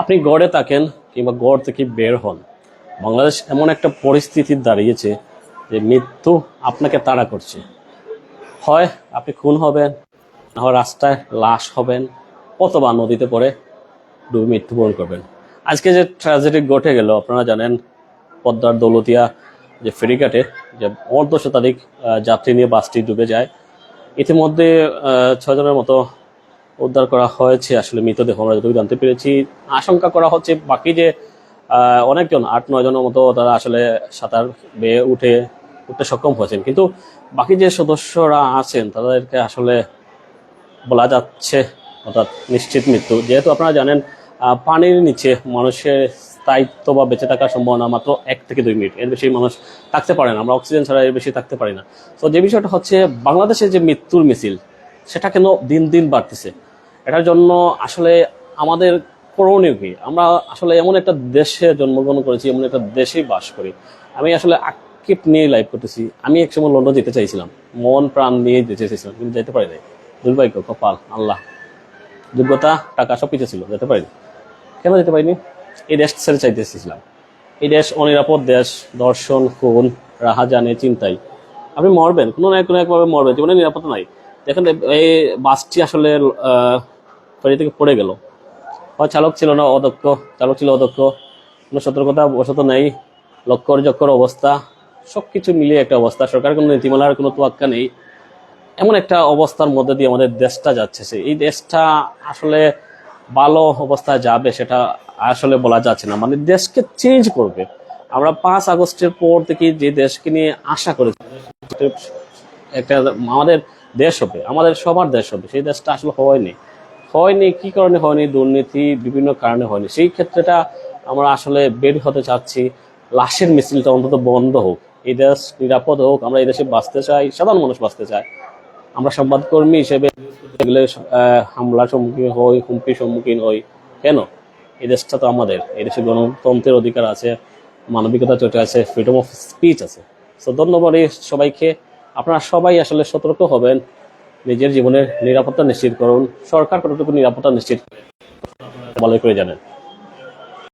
আপনি গড়ে থাকেন কিংবা গড় থেকে বের হন, বাংলাদেশ এমন একটা পরিস্থিতি দাঁড়িয়েছে যে মৃত্যু আপনাকে তাড়া করছে। হয় আপনি খুন হবেন, না হয় রাস্তায় লাশ হবেন, অথবা নদীতে পড়ে ডুবে মৃত্যুবরণ করবেন। আজকে যে ট্র্যাজেডি ঘটে গেল, আপনারা জানেন পদ্মার দৌলতিয়া যে ফেরিঘাটে যে অর্ধ শতাধিক যাত্রী নিয়ে বাসটি ডুবে যায়। ইতিমধ্যে 6 জনের মতো উদ্ধার করা হয়েছে। আসলে মৃতদেহ আমরা যতটুকু জানতে পেরেছি, আশঙ্কা করা হচ্ছে বাকি যে অনেকজন 8-9 জনের মতো তারা আসলে সাঁতার বেয়ে উঠতে সক্ষম হয়েছেন, কিন্তু বাকি যে সদস্যরা আছেন তাদেরকে আসলে বলা যাচ্ছে অর্থাৎ নিশ্চিত মৃত্যু। যেহেতু আপনারা জানেন পানির নিচে মানুষের স্থায়িত্ব বা বেঁচে থাকার সম্ভাবনা মাত্র 1 থেকে 2 মিনিট, এর বেশি মানুষ থাকতে পারে না। আমরা অক্সিজেন ছাড়া এর বেশি থাকতে পারি না। তো যে বিষয়টা হচ্ছে, বাংলাদেশের যে মৃত্যুর মিছিল সেটা কেন দিন দিন বাড়তেছে, এটার জন্য আসলে আমাদের করণীয় কি? আমরা আসলে এমন একটা দেশে জন্মগ্রহণ করেছি, এমন একটা দেশেই বাস করি। আমি আসলে আক্ষেপ নিয়ে লাইভ করতেছি। আমি একসময় লন্ডন যেতে চাইছিলাম, মন প্রাণ নিয়ে যেতে চাইছিলাম, কিন্তু যেতে পারি নাই। দুর্ভাগ্য, কপাল, আল্লাহ, যোগ্যতা, টাকা সবকিছু ছিল, যেতে পারিনি। কেন যেতে পারিনি? এই দেশ ছেড়ে চাইতে এসেছিলাম। এই দেশ অনিরাপদ দেশ, ধর্ষণ, খুন, রাহাজানি, চিন্তাই। আপনি মরবেন, কোনো না কোনো একভাবে মরবেন, জীবনে নিরাপত্তা নাই। দেখেন এই বাসটি আসলে ফেরি থেকে পড়ে গেল। চালক ছিল না, অদক্ষ, চালক ছিল অদক্ষ, কোনো সতর্কতা বশত নেই, লক্কর জক্কর অবস্থা, সবকিছু মিলিয়ে একটা অবস্থা। সরকারের কোনো নীতিমালার কোনো তোয়াক্কা নেই। এমন একটা অবস্থার মধ্যে দিয়ে আমাদের দেশটা যাচ্ছে। এই দেশটা আসলে ভালো অবস্থায় যাবে সেটা আসলে বলা যাচ্ছে না। মানে দেশকে চেঞ্জ করবে। আমরা 5 আগস্টের পর থেকে যে দেশকে নিয়ে আশা করেছি একটা আমাদের দেশ হবে, আমাদের সবার দেশ হবে, সেই দেশটা আসলে হয়নি। কি কারণে হয়নি? দুর্নীতি, বিভিন্ন কারণে হয়নি। সেই ক্ষেত্রেটা আমরা আসলে বের হতে চাচ্ছি। লাশের মিছিলটা অন্তত বন্ধ হোক, এই দেশ নিরাপদ হোক। আমরা এই দেশে বাঁচতে চাই, সাধারণ মানুষ বাঁচতে চায়। আমরা সংবাদকর্মী হিসেবে হামলার সম্মুখীন হই, হুমকির সম্মুখীন হই কেন? এই দেশটা তো আমাদের, এই দেশে গণতন্ত্রের অধিকার আছে, মানবিকতা চর্চা আছে, ফ্রিডম অফ স্পিচ আছে। তো ধন্যবাদ সবাইকে। আপনারা সবাই আসলে সতর্ক হবেন, নিজের জীবনের নিরাপত্তা নিশ্চিত করুন। সরকার কতটুকু নিরাপত্তা নিশ্চিত ভালো করে জানেন।